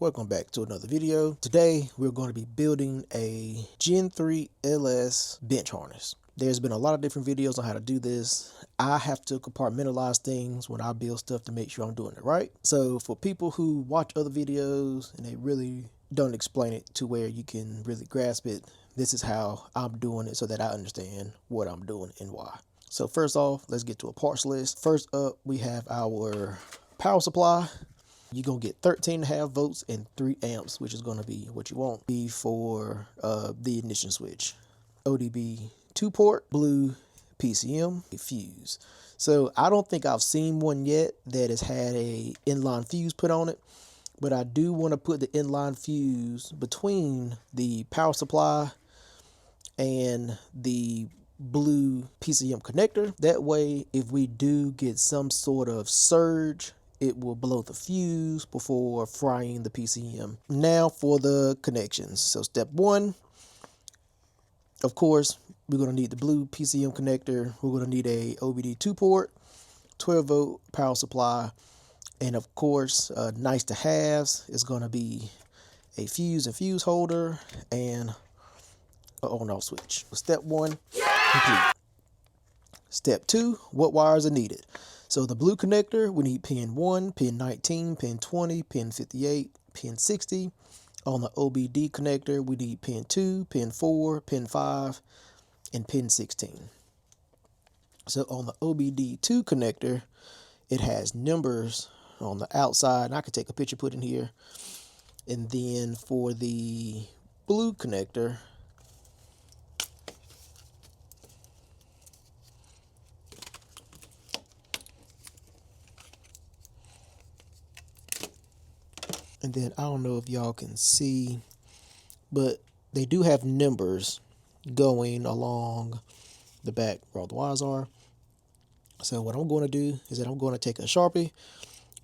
welcome back to another video. Today we're going to be building a Gen 3 LS bench harness. There's been a lot of different videos on how to do this. I have to compartmentalize things when I build stuff to make sure I'm doing it right. So for people who watch other videos and they really don't explain it to where you can really grasp it, this is how I'm doing it so that I understand what I'm doing and why. So first off, let's get to a parts list. First up, we have our power supply. You're going to get 13.5 volts and 3 amps, which is going to be what you want. Be for the ignition switch. ODB 2-port, blue PCM fuse. So I don't think I've seen one yet that has had a inline fuse put on it, but I do want to put the inline fuse between the power supply and the blue PCM connector. That way, if we do get some sort of surge, it will blow the fuse before frying the PCM. Now for the connections. So step one, of course, we're going to need the blue PCM connector. We're going to need a OBD 2-port, 12-volt power supply, and of course, nice to haves is going to be a fuse and fuse holder and an on-off switch. Step one, complete. Step two, what wires are needed? So the blue connector, we need pin 1, pin 19, pin 20, pin 58, pin 60. On the OBD connector, we need pin 2, pin 4, pin 5, and pin 16. So on the OBD2 connector, it has numbers on the outside, and I could take a picture, put in here. And then for the blue connector, and then I don't know if y'all can see, but they do have numbers going along the back where all the wires are. So what I'm going to do is that I'm going to take a Sharpie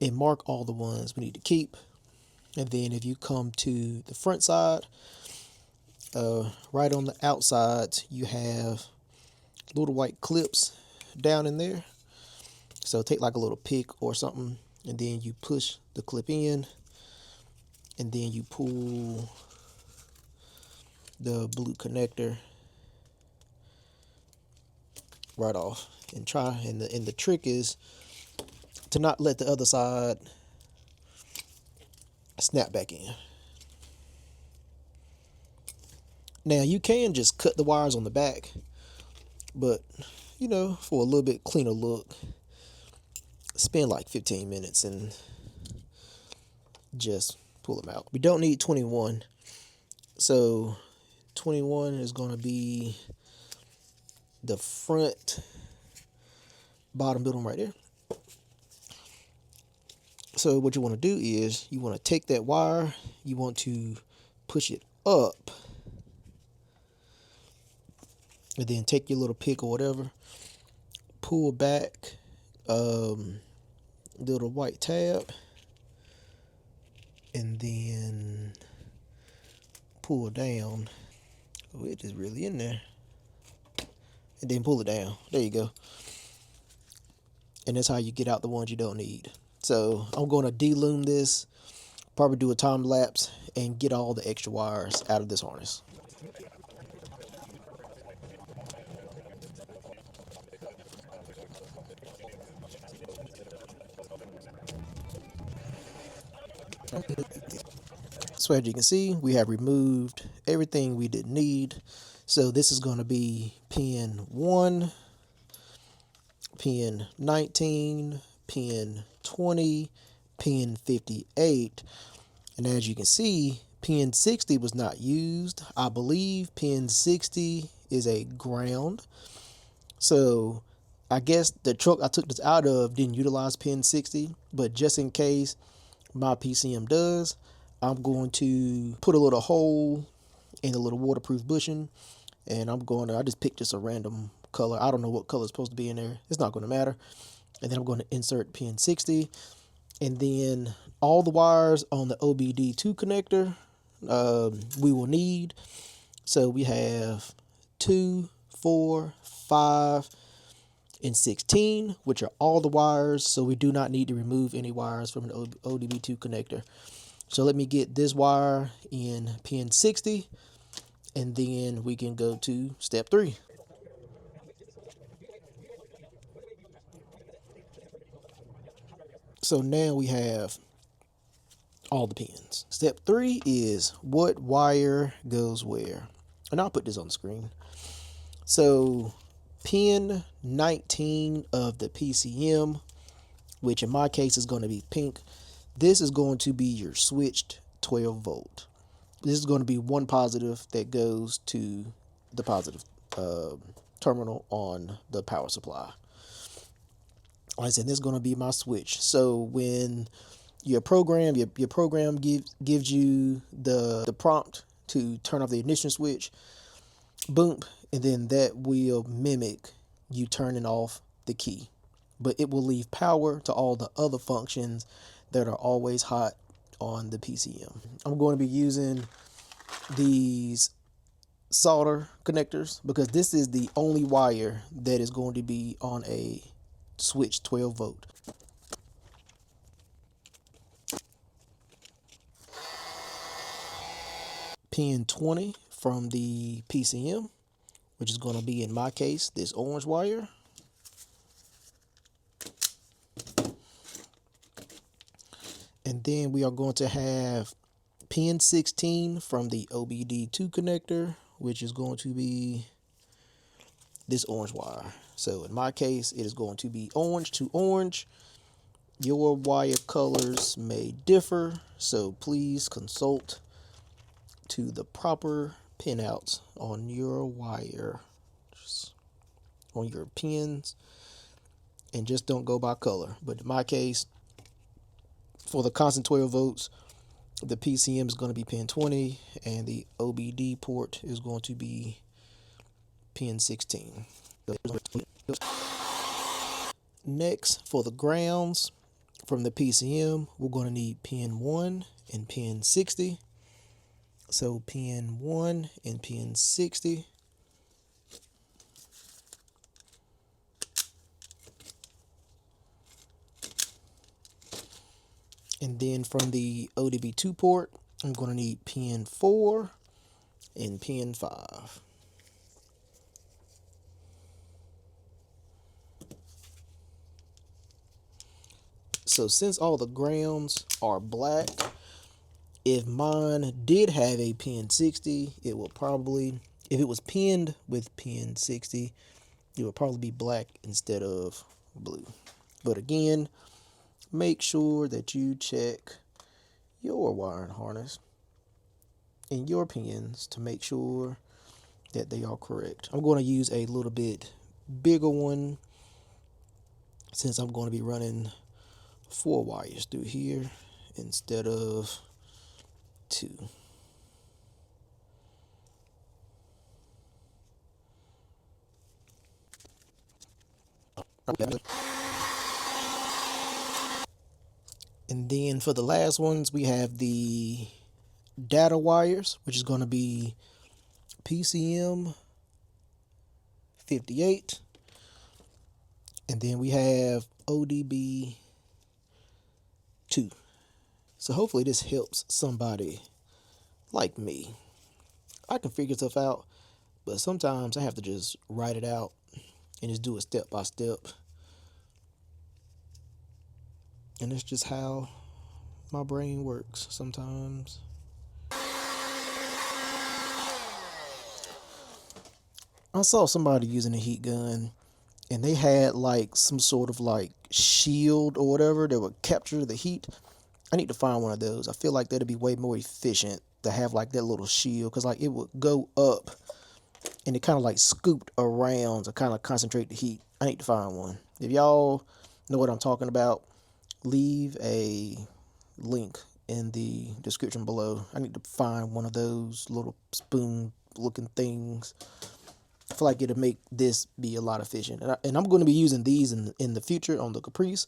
and mark all the ones we need to keep. And then if you come to the front side, right on the outside, you have little white clips down in there. So take like a little pick or something, and then you push the clip in, and then you pull the blue connector right off and try. And the trick is to not let the other side snap back in. Now you can just cut the wires on the back, but you know, for a little bit cleaner look, spend like 15 minutes and just pull them out. We don't need 21, so 21 is going to be the front bottom building right there. So what you want to do is you want to take that wire, you want to push it up, and then take your little pick or whatever, pull back little white tab, and then pull down. Oh, it is really in there. And then pull it down. There you go. And that's how you get out the ones you don't need. So I'm going to delume this, probably do a time lapse, and get all the extra wires out of this harness. So as you can see, we have removed everything we didn't need. So this is going to be pin 1, pin 19, pin 20, pin 58. And as you can see, pin 60 was not used. I believe pin 60 is a ground. So I guess the truck I took this out of didn't utilize pin 60, but just in case my PCM does, I'm going to put a little hole in a little waterproof bushing, and I just picked just a random color. I don't know what color is supposed to be in there. It's not going to matter. And then I'm going to insert pin 60, and then all the wires on the OBD2 connector we will need. So we have 2, 4, 5, and 16, which are all the wires. So we do not need to remove any wires from an ODB2 connector. So let me get this wire in pin 60, and then we can go to step 3. So now we have all the pins. Step 3 is what wire goes where. And I'll put this on the screen. So pin 19 of the PCM, which in my case is going to be pink, this is going to be your switched 12 volt. This is going to be one positive that goes to the positive terminal on the power supply. Like I said, this is going to be my switch. So when your program gives you the prompt to turn off the ignition switch, boom, and then that will mimic you turning off the key. But it will leave power to all the other functions that are always hot on the PCM. I'm going to be using these solder connectors because this is the only wire that is going to be on a switch 12 volt. Pin 20 from the PCM, which is going to be, in my case, this orange wire. And then we are going to have pin 16 from the OBD2 connector, which is going to be this orange wire. So in my case, it is going to be orange to orange. Your wire colors may differ, so please consult to the proper pinouts on your wire, on your pins, and just don't go by color. But in my case, for the constant 12 volts, the PCM is going to be pin 20, and the OBD port is going to be pin 16. Next, for the grounds from the PCM, we're going to need pin 1 and pin 60. So pin 1 and pin 60. And then from the ODB2 port, I'm going to need pin 4 and pin 5. So since all the grounds are black, if mine did have a pin 60, it will probably, if it was pinned with pin 60, it would probably be black instead of blue. But again, make sure that you check your wiring harness and your pins to make sure that they are correct. I'm going to use a little bit bigger one since I'm going to be running 4 wires through here instead of 2. And then for the last ones, we have the data wires, which is going to be PCM 58. And then we have ODB 2. So hopefully this helps somebody like me. I can figure stuff out, but sometimes I have to just write it out and just do it step by step. And it's just how my brain works sometimes. I saw somebody using a heat gun and they had like some sort of like shield or whatever that would capture the heat. I need to find one of those. I feel like that'd be way more efficient to have like that little shield, because like it would go up and it kind of like scooped around to kind of concentrate the heat. I need to find one. If y'all know what I'm talking about, leave a link in the description below. I need to find one of those little spoon looking things. I feel like it'll make this be a lot efficient. And I'm going to be using these in the future on the Caprice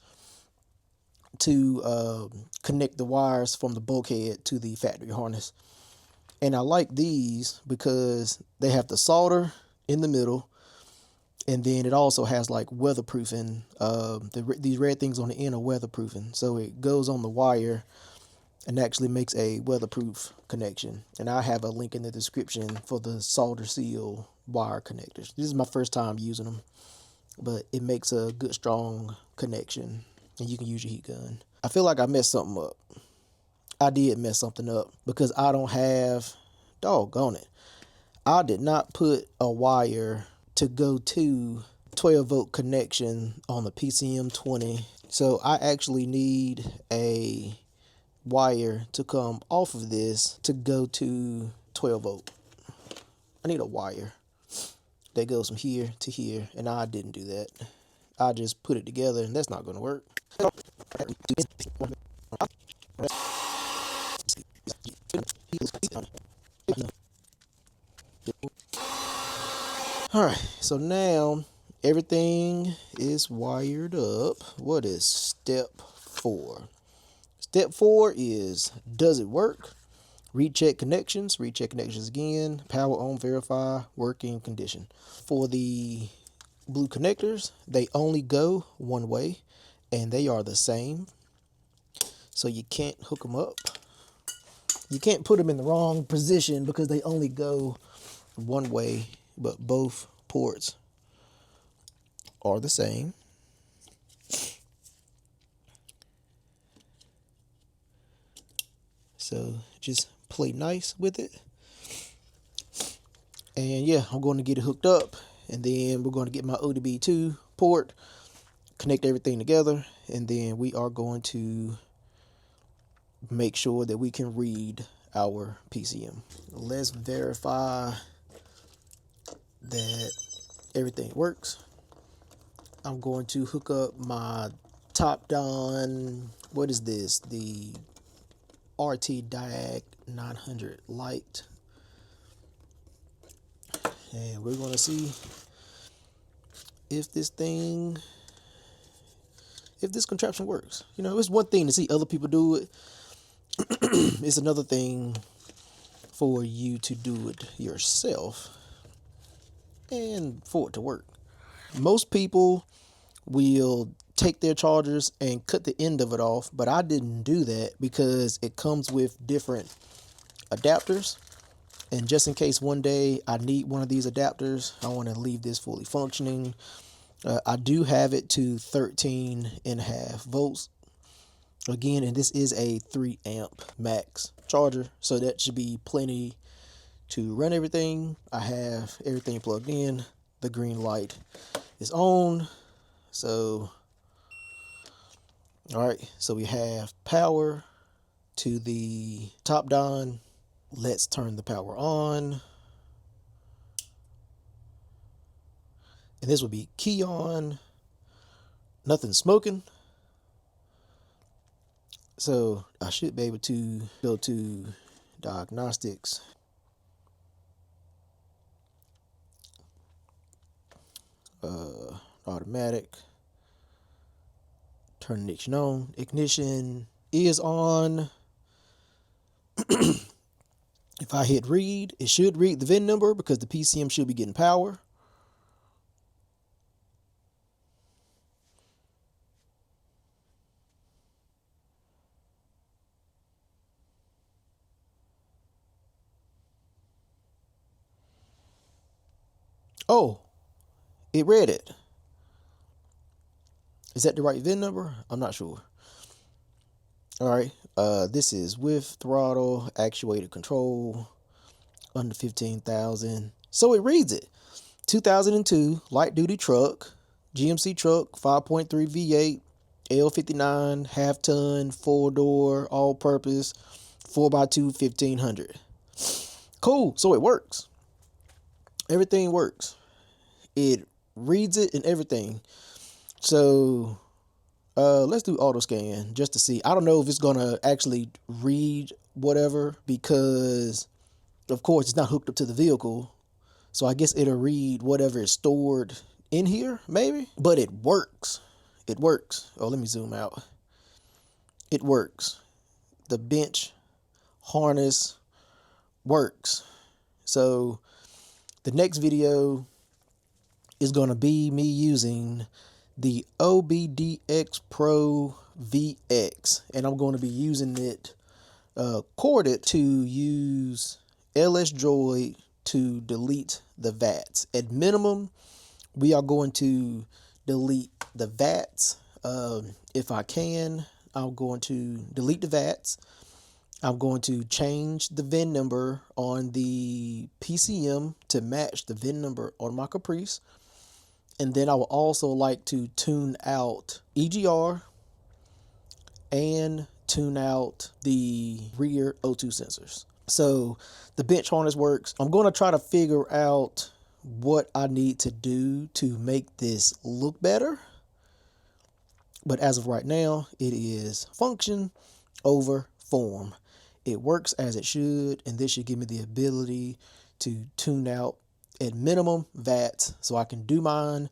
to connect the wires from the bulkhead to the factory harness. And I like these because they have the solder in the middle, and then it also has like weatherproofing. These red things on the end are weatherproofing, so it goes on the wire and actually makes a weatherproof connection. And I have a link in the description for the solder seal wire connectors. This is my first time using them, but it makes a good strong connection, and you can use your heat gun. I feel like I messed something up. I did mess something up because I don't have, doggone it, I did not put a wire to go to 12-volt connection on the PCM 20. So I actually need a wire to come off of this to go to 12-volt. I need a wire that goes from here to here, and I didn't do that. I just put it together, and that's not going to work. Alright, so now everything is wired up. What is step 4? Step 4 is, does it work? Recheck connections again, power on, verify, working condition. For the blue connectors, they only go one way, and they are the same. So you can't hook them up. You can't put them in the wrong position because they only go one way, but both ports are the same. So just play nice with it. And yeah, I'm going to get it hooked up, and then we're going to get my ODB2 port, connect everything together, and then we are going to make sure that we can read our PCM. Let's verify that everything works. I'm going to hook up my top-down, what is this? The RT Diag 900 Lite. And we're going to see if this contraption works. You know, it's one thing to see other people do it. It's another thing for you to do it yourself and for it to work. Most people will take their chargers and cut the end of it off, but I didn't do that because it comes with different adapters. And just in case one day I need one of these adapters, I want to leave this fully functioning. I do have it to 13.5 volts. Again, and this is a 3 amp max charger, so that should be plenty to run everything. I have everything plugged in. The green light is on. So, all right, so we have power to the top down. Let's turn the power on. And this will be key on. Nothing smoking. So I should be able to go to diagnostics. Automatic. Turn ignition on. Ignition is on. If I hit read, it should read the VIN number because the PCM should be getting power. Oh, it read it. Is that the right VIN number? I'm not sure. All right. This is with throttle, actuated control, under 15,000. So it reads it. 2002 light duty truck, GMC truck, 5.3 V8, L59, half ton, 4-door, all purpose, 4x2, 1500. Cool. So it works. Everything works. It reads it and everything. So let's do auto scan just to see. I don't know if it's gonna actually read whatever because of course it's not hooked up to the vehicle. So I guess it'll read whatever is stored in here, maybe. But it works. It works. Oh, let me zoom out. It works. The bench harness works. So the next video is going to be me using the OBDX Pro VX. And I'm going to be using it corded to use LS Droid to delete the VATS. At minimum, we are going to delete the VATS. If I can, I'm going to delete the VATS. I'm going to change the VIN number on the PCM to match the VIN number on my Caprice. And then I would also like to tune out EGR and tune out the rear O2 sensors. So the bench harness works. I'm going to try to figure out what I need to do to make this look better. But as of right now, it is function over form. It works as it should, and this should give me the ability to tune out at minimum VATS so I can do mine.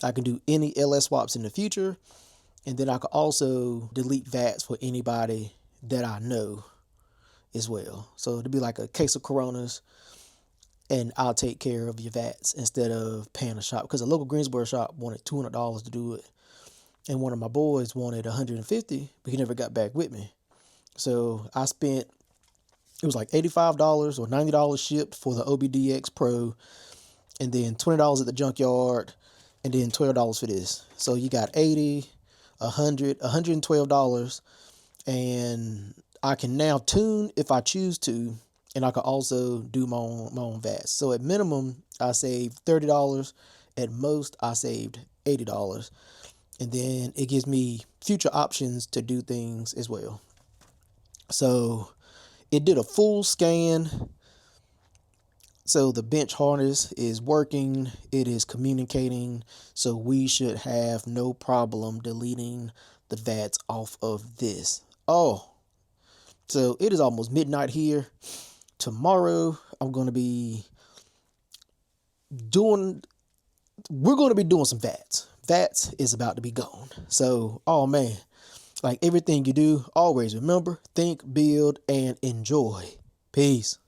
I can do any LS swaps in the future, and then I can also delete VATS for anybody that I know as well. So it'll be like a case of Coronas, and I'll take care of your VATS instead of paying a shop, because a local Greensboro shop wanted $200 to do it, and one of my boys wanted $150, but he never got back with me. So I spent, it was like $85 or $90 shipped for the OBDX Pro, and then $20 at the junkyard, and then $12 for this. So you got $80, $100, $112, and I can now tune if I choose to, and I can also do my own VATS. So at minimum, I saved $30. At most, I saved $80. And then it gives me future options to do things as well. So it did a full scan. So the bench harness is working. It is communicating. So we should have no problem deleting the VATS off of this. Oh, so it is almost midnight here. Tomorrow we're going to be doing some VATS. VATS is about to be gone. So, oh man. Like everything you do, always remember, think, build, and enjoy. Peace.